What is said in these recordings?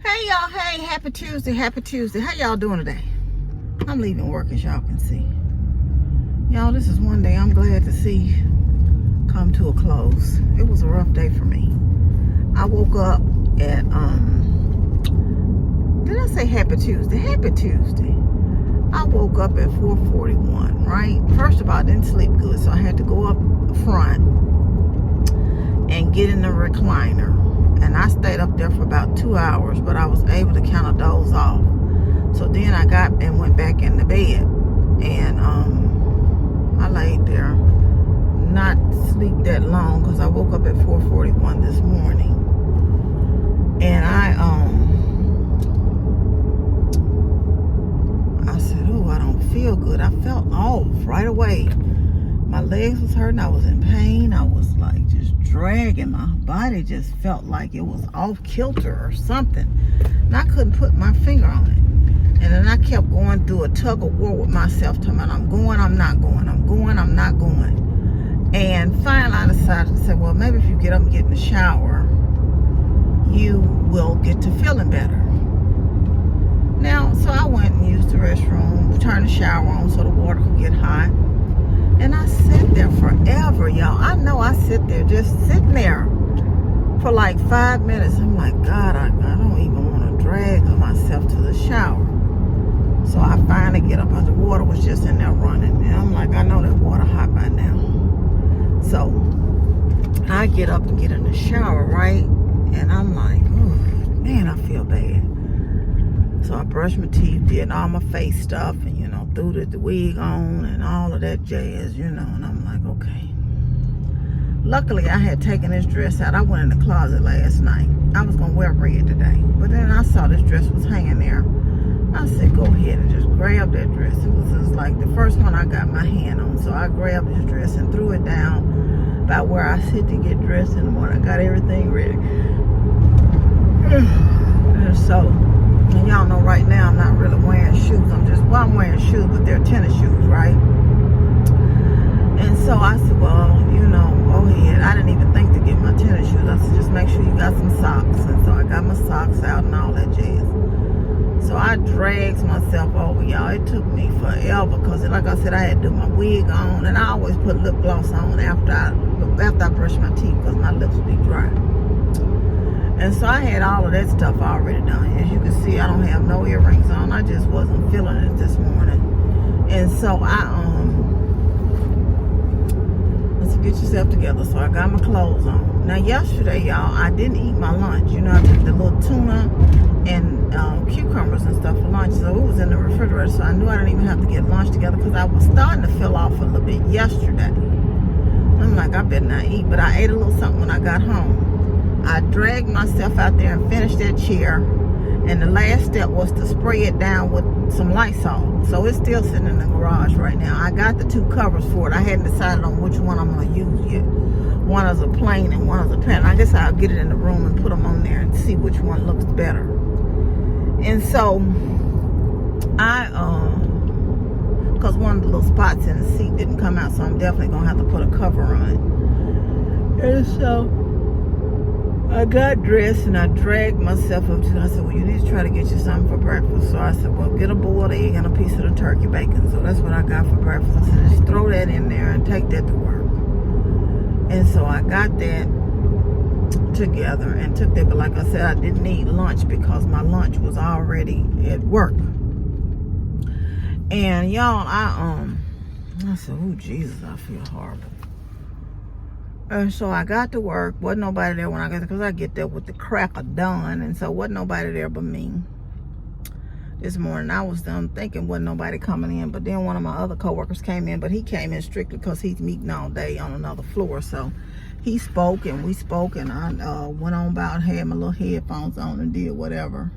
Hey y'all, hey, happy Tuesday. How y'all doing today? I'm leaving work, as y'all can see. Y'all, this is one day I'm glad to see come to a close. It was a rough day for me. I woke up at did I say happy Tuesday? Happy Tuesday. I woke up at 4:41, right? First of all, I didn't sleep good, so I had to go up front and get in the recliner. And I stayed up there for about 2 hours, but I was able to kind of doze off. So then I got and went back in the bed. And I laid there, not sleep that long, because I woke up at 4:41 this morning. And I said, oh, I don't feel good. I felt off right away. My legs was hurting. I was in pain. I was like just dragging. My body just felt like it was off kilter or something. And I couldn't put my finger on it. And then I kept going through a tug of war with myself, telling me I'm going, I'm not going, I'm going, I'm not going. And finally I decided to say, well, maybe if you get up and get in the shower, you will get to feeling better. Now, so I went and used the restroom, turned the shower on so the water could get hot. And I sat there forever, y'all. I know I sit there, just sitting there for like 5 minutes. I'm like, God, I don't even want to drag myself to the shower. So I finally get up, and the water was just in there running. And I'm like, I know that water hot by now. So I get up and get in the shower, right? And I'm like, oh, man, I feel bad. So I brushed my teeth, did all my face stuff, and, threw the wig on and all of that jazz, and I'm like, okay. Luckily, I had taken this dress out. I went in the closet last night. I was going to wear red today. But then I saw this dress was hanging there. I said, go ahead and just grab that dress. It was just like the first one I got my hand on. So I grabbed this dress and threw it down by where I sit to get dressed in the morning. I got everything ready. And so, and y'all know right now I'm not really wearing shoes. I'm wearing shoes, but they're tennis shoes, right? And so I said, well, go ahead. I didn't even think to get my tennis shoes. I said, just make sure you got some socks. And so I got my socks out and all that jazz. So I dragged myself over, y'all. It took me forever because, like I said, I had to do my wig on. And I always put lip gloss on after I brush my teeth because my lips be dry. And so I had all of that stuff already done. As you can see, I don't have no earrings on. I just wasn't feeling it this morning. And so let's get yourself together. So I got my clothes on. Now yesterday, y'all, I didn't eat my lunch. I took the little tuna and cucumbers and stuff for lunch. So it was in the refrigerator. So I knew I didn't even have to get lunch together because I was starting to feel off a little bit yesterday. I'm like, I better not eat. But I ate a little something when I got home. I dragged myself out there and finished that chair. And the last step was to spray it down with some Lysol. So it's still sitting in the garage right now. I got the 2 covers for it. I hadn't decided on which one I'm going to use yet. One is a plain and one is a pen. I guess I'll get it in the room and put them on there and see which one looks better. And so because one of the little spots in the seat didn't come out, so I'm definitely going to have to put a cover on it. And so I got dressed and I dragged myself up to, I said, well, you need to try to get you something for breakfast. So I said, well, get a boiled egg and a piece of the turkey bacon. So that's what I got for breakfast. I said, just throw that in there and take that to work. And so I got that together and took that. But like I said, I didn't need lunch because my lunch was already at work. And y'all, I said, oh, Jesus, I feel horrible. And so I got to work. Wasn't nobody there when I got there because I get there with the crack of dawn. And so wasn't nobody there but me. This morning I was done thinking wasn't nobody coming in. But then one of my other coworkers came in. But he came in strictly because he's meeting all day on another floor. So he spoke and we spoke. And I went on about, had my little headphones on and did whatever.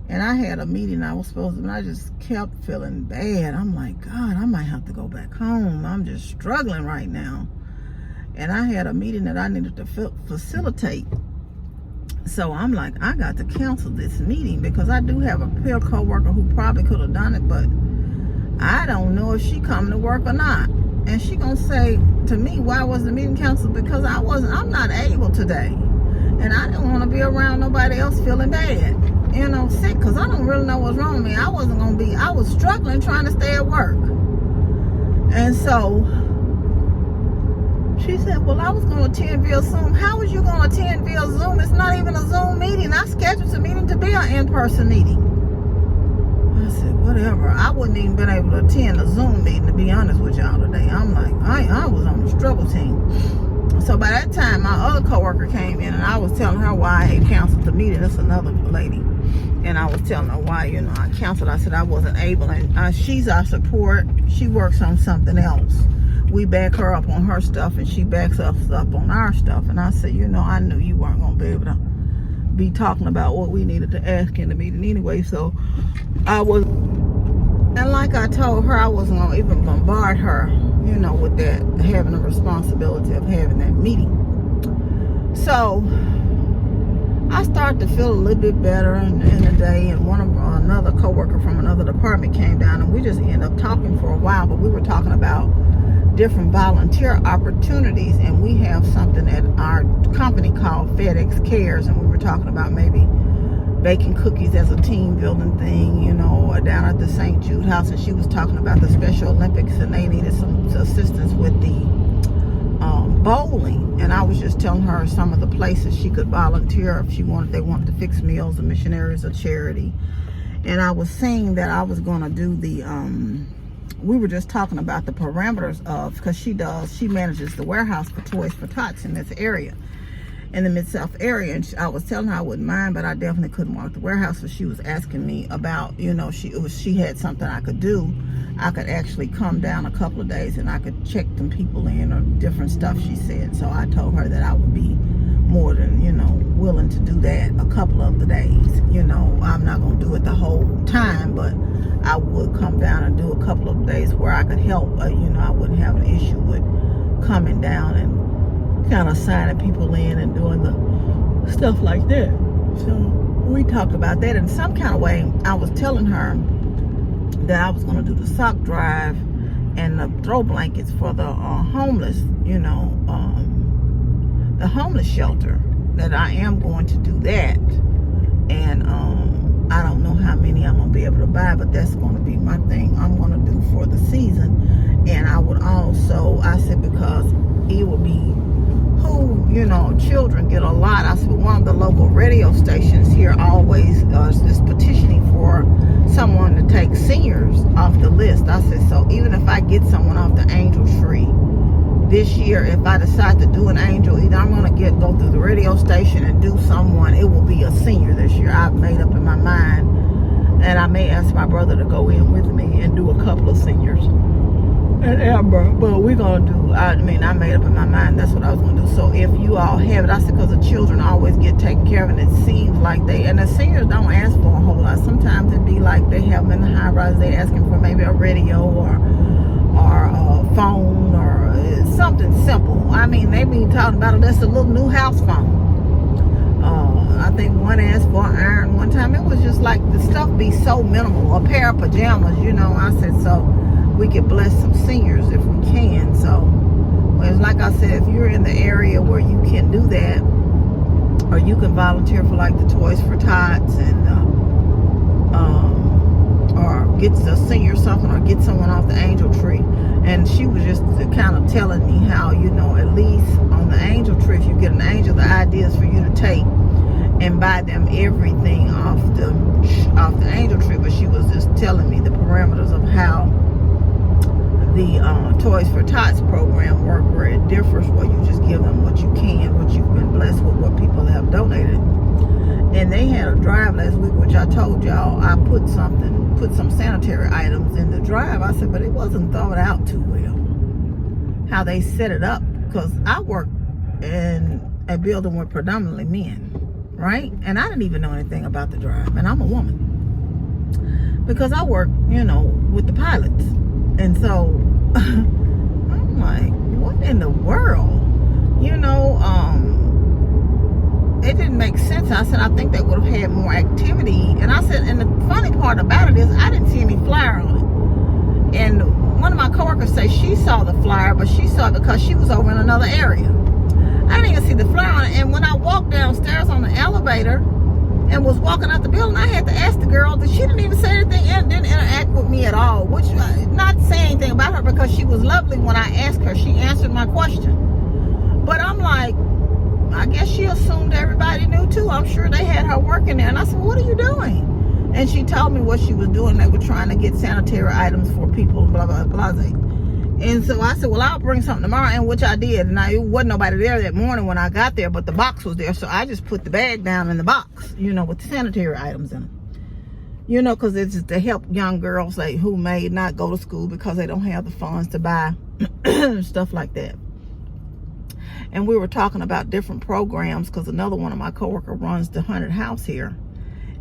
And I had a meeting I was supposed to, and I just kept feeling bad. I'm like, God, I might have to go back home. I'm just struggling right now. And I had a meeting that I needed to facilitate. So I'm like, I got to cancel this meeting because I do have a peer co-worker who probably could have done it, but I don't know if she coming to work or not. And she gonna say to me, why was the meeting canceled? Because I'm not able today. And I don't want to be around nobody else feeling bad. you know, sick, because I don't really know what's wrong with me. I was struggling trying to stay at work. And so she said, well, I was going to attend via Zoom. How was you going to attend via Zoom? It's not even a Zoom meeting. I scheduled the meeting to be an in-person meeting. I said, whatever. I wouldn't even been able to attend a Zoom meeting, to be honest with y'all today. I'm like, I was on the struggle team. So by that time, my other coworker came in, and I was telling her why I had canceled the meeting. That's another lady. And I was telling her why, you know, I canceled. I said I wasn't able. And she's our support. She works on something else. We back her up on her stuff, and she backs us up on our stuff. And I said, you know, I knew you weren't going to be able to be talking about what we needed to ask in the meeting anyway. So I was, and like I told her, I wasn't going to even bombard her, you know, with that, having the responsibility of having that meeting. So I started to feel a little bit better in the day, and another coworker from another department came down, and we just ended up talking for a while. But we were talking about different volunteer opportunities, and we have something at our company called FedEx Cares, and we were talking about maybe baking cookies as a team building thing, you know, down at the St. Jude house. And she was talking about the Special Olympics, and they needed some assistance with the bowling. And I was just telling her some of the places she could volunteer if they wanted to fix meals, the missionaries of charity. And I was saying that I was going to do the we were just talking about the parameters of, because she manages the warehouse for Toys for Tots in this area, in the Mid-South area. And I was telling her I wouldn't mind, but I definitely couldn't walk the warehouse. So she was asking me about, you know, she had something I could do. I could actually come down a couple of days and I could check them people in, or different stuff, she said. So I told her that I would be more than, you know, willing to do that a couple of the days. You know, I'm not going to do it the whole time, but I would come down and do a couple of days where I could help. You know, I wouldn't have an issue with coming down and kind of signing people in and doing the stuff like that. So we talked about that in some kind of way. I was telling her that I was going to do the sock drive and the throw blankets for the homeless, you know, the homeless shelter, that I am going to do that. And I don't know how many I'm going to be able to buy, but that's going to be my thing I'm going to do for the season. And I would also, I said, because it would be who, you know, children get a lot. I said, one of the local radio stations here always is petitioning for someone to take seniors off the list. I said, so even if I get someone off the angel tree this year, if I decide to do an angel, either I'm going to go through the radio station and do someone, it will be a senior this year. I've made up in my mind, and I may ask my brother to go in with me and do a couple of seniors and Amber. But we're going to do, I made up in my mind that's what I was going to do. So if you all have it, I said, because the children always get taken care of, and it seems like and the seniors don't ask for a whole lot. Sometimes it'd be like they have them in the high rise, they asking for maybe a radio or a phone or something simple. I mean, they be talking about it. That's a little new house phone. I think one asked for an iron one time. It was just like the stuff be so minimal. A pair of pajamas, you know. I said, so we could bless some seniors if we can. So, well, it's like I said, if you're in the area where you can do that, or you can volunteer for like the Toys for Tots and or get the senior something, or get someone off the angel tree. And she was just kind of telling me how, you know, at least on the angel tree, if you get an angel, the idea is for you to take and buy them everything off the angel tree. But she was just telling me the parameters of how the Toys for Tots program work, where it differs, where you just give them what you can, what you've been blessed with, what people have donated. And they had a drive last week, which I told y'all I put some sanitary items in the drive. I said, but it wasn't thought out too well how they set it up, because I work in a building with predominantly men, right? And I didn't even know anything about the drive, and I'm a woman because I work, you know, with the pilots. And so I'm like, what in the world, you know? It didn't make sense. I said, I think they would have had more activity. And I said, and the funny part about it is I didn't see any flyer on it. And one of my coworkers said she saw the flyer, but she saw it because she was over in another area. I didn't even see the flyer on it. And when I walked downstairs on the elevator, and was walking out the building. I had to ask the girl that she didn't even say anything and didn't interact with me at all, which not saying anything about her because she was lovely. When I asked her, she answered my question. But I'm like, I guess she assumed everybody knew too. I'm sure they had her working there. And I said, what are you doing? And she told me what she was doing. They were trying to get sanitary items for people, blah, blah, blah, blah. And so I said, well, I'll bring something tomorrow, and which I did. And it wasn't nobody there that morning when I got there, but the box was there. So I just put the bag down in the box, with the sanitary items in them. Because it's just to help young girls who may not go to school because they don't have the funds to buy stuff like that. And we were talking about different programs because another one of my coworkers runs the haunted house here.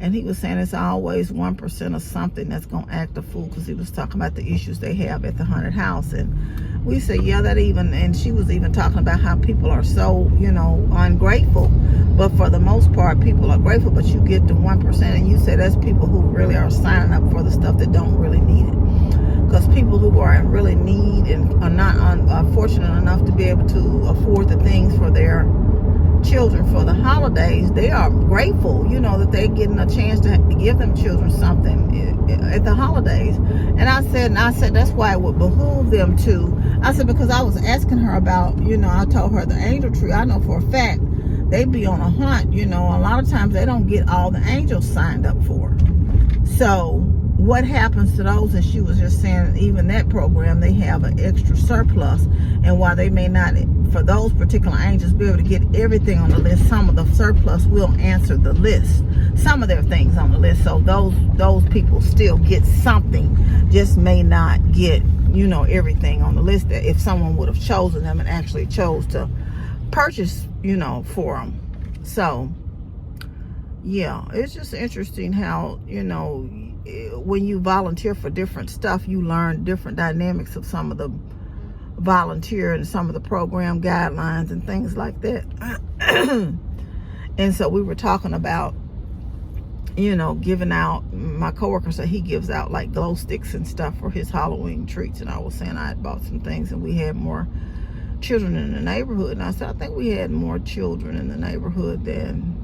And he was saying it's always 1% of something that's going to act a fool, because he was talking about the issues they have at the haunted house. And we said, yeah, and she was even talking about how people are so, ungrateful. But for the most part, people are grateful, but you get the 1%. And you said that's people who really are signing up for the stuff that don't really need it. Because people who are in really need and are not fortunate enough to be able to afford the things for their children for the holidays, they are grateful, that they're getting a chance to give them children something at the holidays. And I said that's why it would behoove them to. I said, because I was asking her about, I told her the angel tree, I know for a fact they be on a hunt, a lot of times they don't get all the angels signed up for. So what happens to those? And she was just saying, even that program, they have an extra surplus. And while they may not, for those particular angels, be able to get everything on the list, some of the surplus will answer the list, some of their things on the list. So those people still get something, just may not get, everything on the list that if someone would have chosen them and actually chose to purchase, for them. So yeah, it's just interesting how, when you volunteer for different stuff, you learn different dynamics of some of the volunteer and some of the program guidelines and things like that. And so we were talking about, giving out, my coworker said he gives out like glow sticks and stuff for his Halloween treats. And I was saying I had bought some things and we had more children in the neighborhood. And I said, I think we had more children in the neighborhood than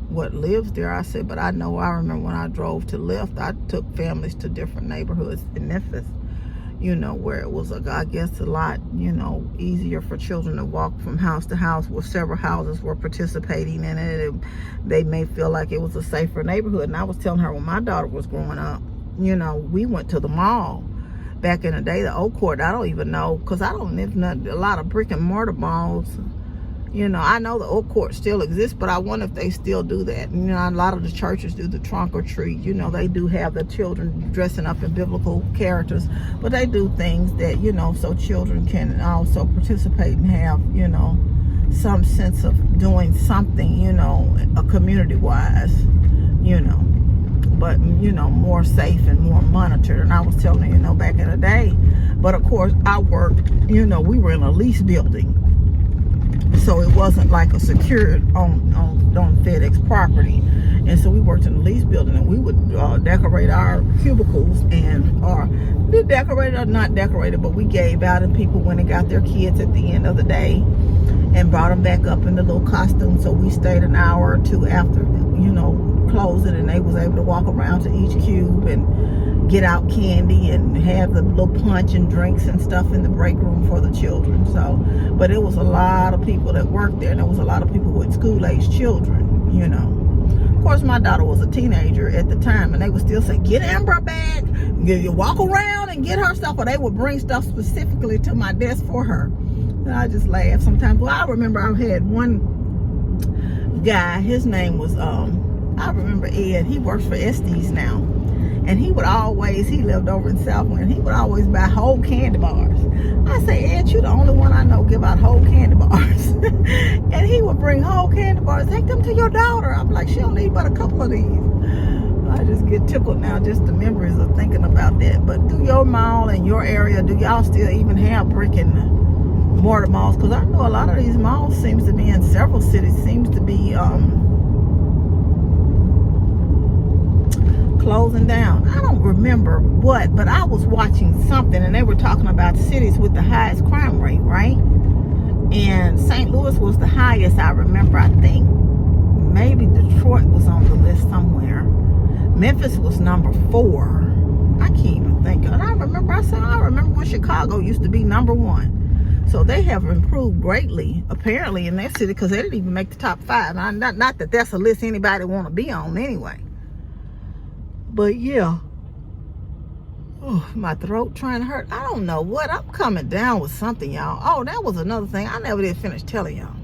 what lives there. I said, but I remember when I drove to Lyft, I took families to different neighborhoods in Memphis, where it was, I guess, a lot, easier for children to walk from house to house, where several houses were participating in it. They may feel like it was a safer neighborhood. And I was telling her when my daughter was growing up, we went to the mall back in the day, the Old Court. I don't even know, because I don't live in a lot of brick and mortar malls. I know the Old Court still exists, but I wonder if they still do that. A lot of the churches do the trunk or treat. They do have the children dressing up in biblical characters, but they do things that, so children can also participate and have, some sense of doing something, community-wise, but, more safe and more monitored. And I was telling you, back in the day, but of course I worked, we were in a lease building. So it wasn't like a secured on FedEx property. And so we worked in the lease building, and we would decorate our cubicles or decorated or not decorated, but we gave out, and people went and got their kids at the end of the day and brought them back up in the little costumes. So we stayed an hour or two after, closing, and they was able to walk around to each cube and get out candy and have the little punch and drinks and stuff in the break room for the children. So, but it was a lot of people that worked there, and there was a lot of people with school-age children, Of course, my daughter was a teenager at the time, and they would still say, get Amber back, you walk around and get her stuff, or they would bring stuff specifically to my desk for her. And I just laugh sometimes. Well, I remember I had one guy, his name was, I remember Ed, he works for Estes now. And he lived over in Southland, he would always buy whole candy bars. I say, Ed, you're the only one I know give out whole candy bars. And he would bring whole candy bars, take them to your daughter. I'm like, she don't need but a couple of these. I just get tickled now, just the memories of thinking about that. But do your mall in your area, do y'all still even have brick and mortar malls? Because I know a lot of these malls seems to be in several cities, seems to be closing down. I don't remember what, but I was watching something and they were talking about cities with the highest crime rate, right? And St. Louis was the highest, I remember. I think maybe Detroit was on the list somewhere. Memphis was number 4. I can't even think of it. I remember when Chicago used to be number 1. So they have improved greatly, apparently, in their city, because they didn't even make the top 5. Not that that's a list anybody want to be on anyway. But yeah. Oh, my throat trying to hurt. I don't know what. I'm coming down with something, y'all. Oh, that was another thing. I never did finish telling y'all.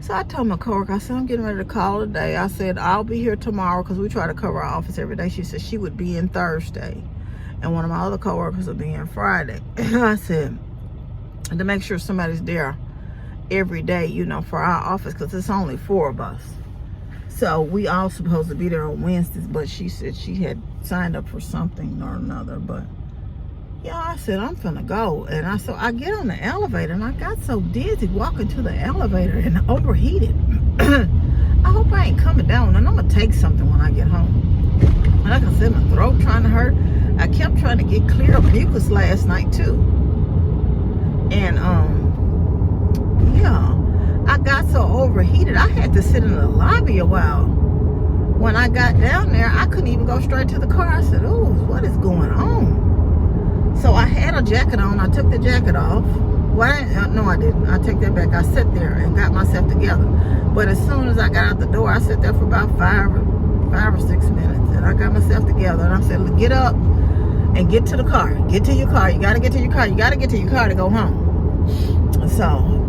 So I told my coworker, I said, I'm getting ready to call it a day. I said, I'll be here tomorrow because we try to cover our office every day. She said she would be in Thursday. And one of my other coworkers will be in Friday. I said, to make sure somebody's there every day, you know, for our office, because it's only 4 of us. So we all supposed to be there on Wednesdays, but she said she had signed up for something or another. But yeah, I said, I'm finna go. And I get on the elevator, and I got so dizzy walking to the elevator and overheated. I hope I ain't coming down, and I'm gonna take something when I get home. And like I said, my throat trying to hurt. I kept trying to get clear of mucus last night too. And yeah, I got so overheated, I had to sit in the lobby a while. When I got down there, I couldn't even go straight to the car. I said, oh, what is going on? So I had a jacket on. I took the jacket off. Well, no, I didn't. I take that back. I sat there and got myself together. But as soon as I got out the door, I sat there for about 5 or 6 minutes. And I got myself together. And I said, look, get up and get to the car. Get to your car. You got to get to your car. You got to get to your car to go home. So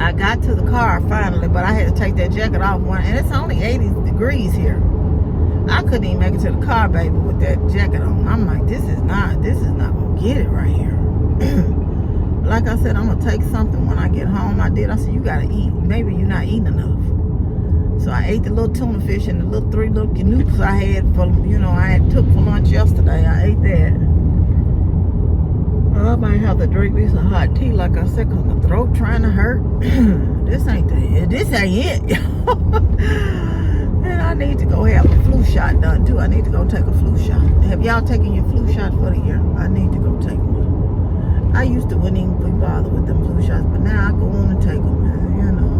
I got to the car finally, but I had to take that jacket off. And it's only 80 degrees here. I couldn't even make it to the car, baby, with that jacket on. I'm like, this is not gonna get it right here. Like I said, I'm gonna take something when I get home. I said, you gotta eat. Maybe you're not eating enough. So I ate the little tuna fish and the 3 little canoes I had for, you know, I had took for lunch yesterday. I ate that. I might have to drink me some hot tea, like I said, because my throat trying to hurt. This ain't it. And I need to go have a flu shot done too. I need to go take a flu shot. Have y'all taken your flu shot for the year? I need to go take one. I used to wouldn't even be bothered with them flu shots, but now I go on and take them, man. You know,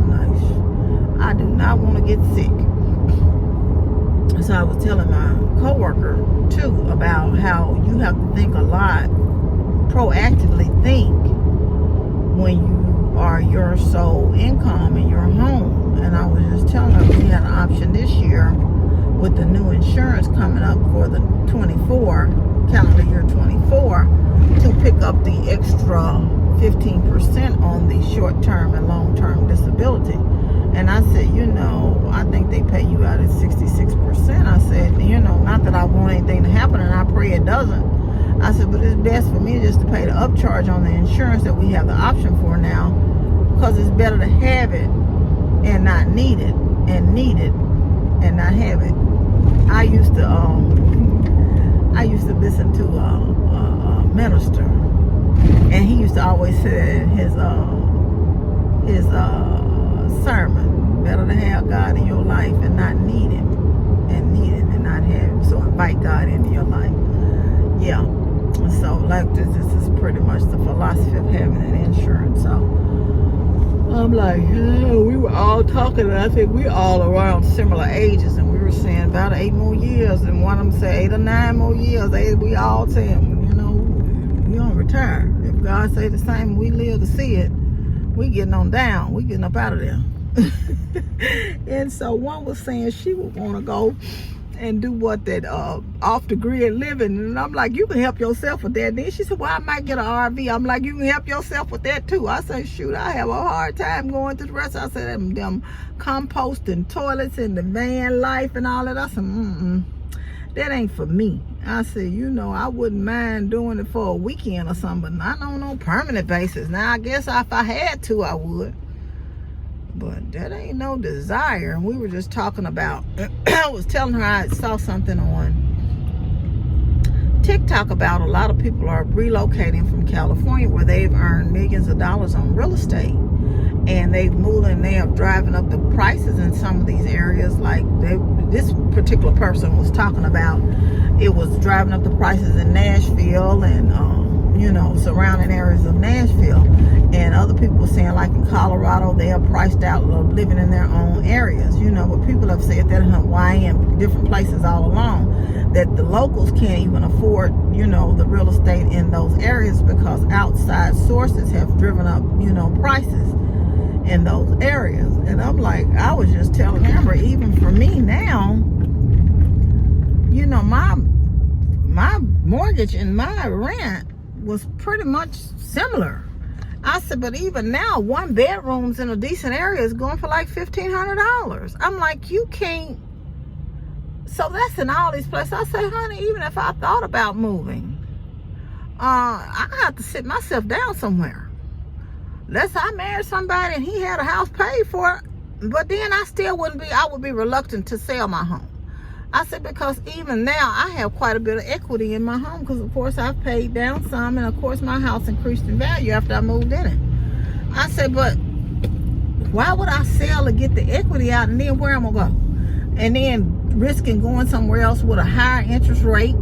I do not want to get sick. So I was telling my coworker too about how you have to think a lot, proactively think when you are your sole income in your home. And I was just telling her we had an option this year with the new insurance coming up for the calendar year 24, to pick up the extra 15% on the short-term and long-term disability. And I said, you know, I think they pay you out at 66%. I said, you know, not that I want anything to happen, and I pray it doesn't. I said, but it's best for me just to pay the upcharge on the insurance that we have the option for now, because it's better to have it and not need it, and need it and not have it. I used to listen to a minister, and he used to always say in his sermon, better to have God in your life and not need him, and need it and not have him. So invite God into your life. Yeah. So like this is pretty much the philosophy of having an insurance. So I'm like, yeah, we were all talking, and I think we all around similar ages, and we were saying about 8 more years, and one of them said 8 or 9 more years. We all saying, you know, we gonna retire. If God say the same, we live to see it, we getting on down, we getting up out of there. And so one was saying she would want to go and do what, that off the grid living, and I'm like, you can help yourself with that. Then she said, well, I might get an RV. I'm like, you can help yourself with that too. I said, shoot, I have a hard time going to the rest. I said, them composting toilets and the van life and all that. I said, that ain't for me. I said, you know, I wouldn't mind doing it for a weekend or something, but not on no permanent basis. Now I guess if I had to, I would. But that ain't no desire. And we were just talking about, I was telling her I saw something on TikTok about a lot of people are relocating from California, where they've earned millions of dollars on real estate. And they've moved, and they are driving up the prices in some of these areas. Like this particular person was talking about, it was driving up the prices in Nashville and you know, surrounding areas of Nashville. And other people were saying, like in Colorado, they are priced out of living in their own areas, you know. But people have said that in Hawaii and different places all along, that the locals can't even afford, you know, the real estate in those areas because outside sources have driven up, you know, prices in those areas. And I'm like, I was just telling Amber, even for me now, you know, my mortgage and my rent was pretty much similar. I said, but even now, 1 bedrooms in a decent area is going for like $1,500. I'm like, you can't. So that's in all these places. I said, honey, even if I thought about moving, I have to sit myself down somewhere. Unless I married somebody and he had a house paid for, but then I would be reluctant to sell my home. I said, because even now I have quite a bit of equity in my home, because of course I've paid down some, and of course my house increased in value after I moved in it. I said, but why would I sell to get the equity out, and then where am I going to go? And then risking going somewhere else with a higher interest rate.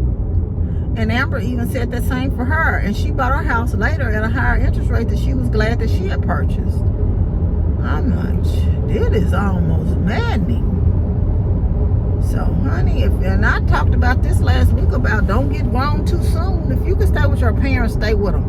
And Amber even said the same for her, and she bought her house later at a higher interest rate that she was glad that she had purchased. I'm like, this is almost maddening. So, honey, and I talked about this last week about don't get grown too soon. If you can stay with your parents, stay with them.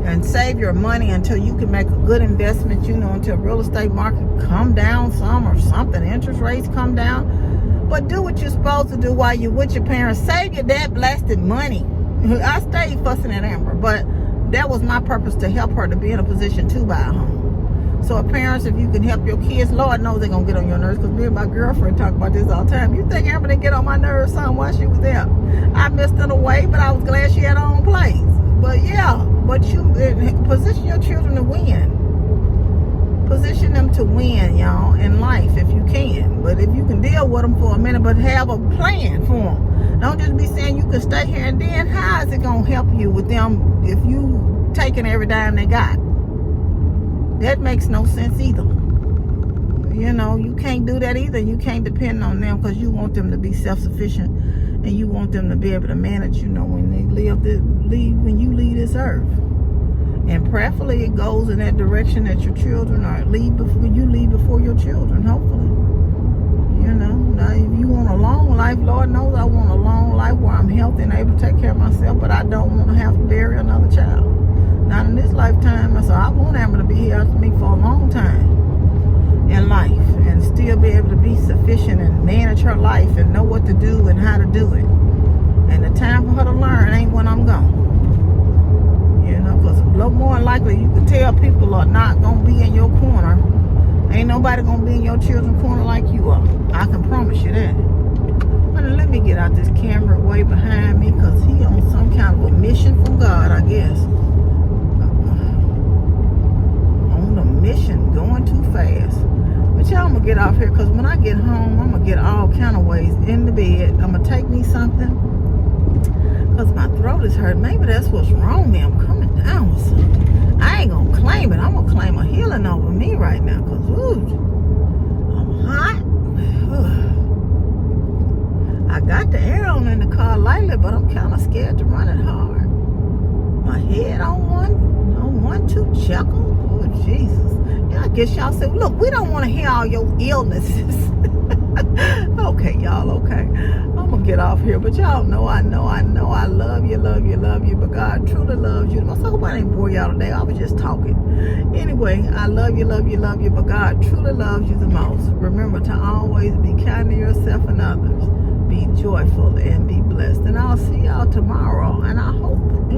And save your money until you can make a good investment, you know, until real estate market come down some or something, interest rates come down. But do what you're supposed to do while you're with your parents. Save your dad blasted money. I stayed fussing at Amber, but that was my purpose, to help her to be in a position to buy a home. So parents, if you can help your kids, Lord knows they're going to get on your nerves, because me and my girlfriend talk about this all the time. You think Amber didn't get on my nerves some while she was there? I missed in a way, but I was glad she had her own place. But yeah, but you position your children to win. Position them to win, y'all, in life if you can. But if you can deal with them for a minute, but have a plan for them. Don't just be saying you can stay here, and then how is it going to help you with them if you taking every dime they got? That makes no sense either. You know, you can't do that either. You can't depend on them, because you want them to be self-sufficient, and you want them to be able to manage, you know, when you leave this earth. And prayerfully it goes in that direction, that your children are leave before your children, hopefully. You know, now if you want a long life, Lord knows I want a long life where I'm healthy and able to take care of myself, but I don't want to have to bury another child. Not in this lifetime. So I want Amber to be here with me for a long time in life, and still be able to be sufficient and manage her life and know what to do and how to do it. And the time for her to learn ain't when I'm gone. You know, because more than likely you can tell people are not going to be in your corner. Ain't nobody going to be in your children's corner like you are. I can promise you that. But let me get out this camera way behind me, because he on some kind of a mission from God, I guess. Mission going too fast. But y'all, I'm gonna get off here, because when I get home, I'm gonna get all kind of ways in the bed. I'm gonna take me something, because my throat is hurt. Maybe that's what's wrong with me. I'm coming down with something. I ain't gonna claim it. I'm gonna claim a healing over me right now, because I'm hot. I got the air on in the car lightly, but I'm kind of scared to run it hard. My head on one, two, chuckle. Oh, Jesus. Yeah, I guess y'all say, look, we don't want to hear all your illnesses. Okay, y'all, okay. I'm going to get off here. But y'all know I love you, but God truly loves you the most. I hope I didn't bore y'all today. I was just talking. Anyway, I love you, but God truly loves you the most. Remember to always be kind to yourself and others. Be joyful and be blessed. And I'll see y'all tomorrow. And I hope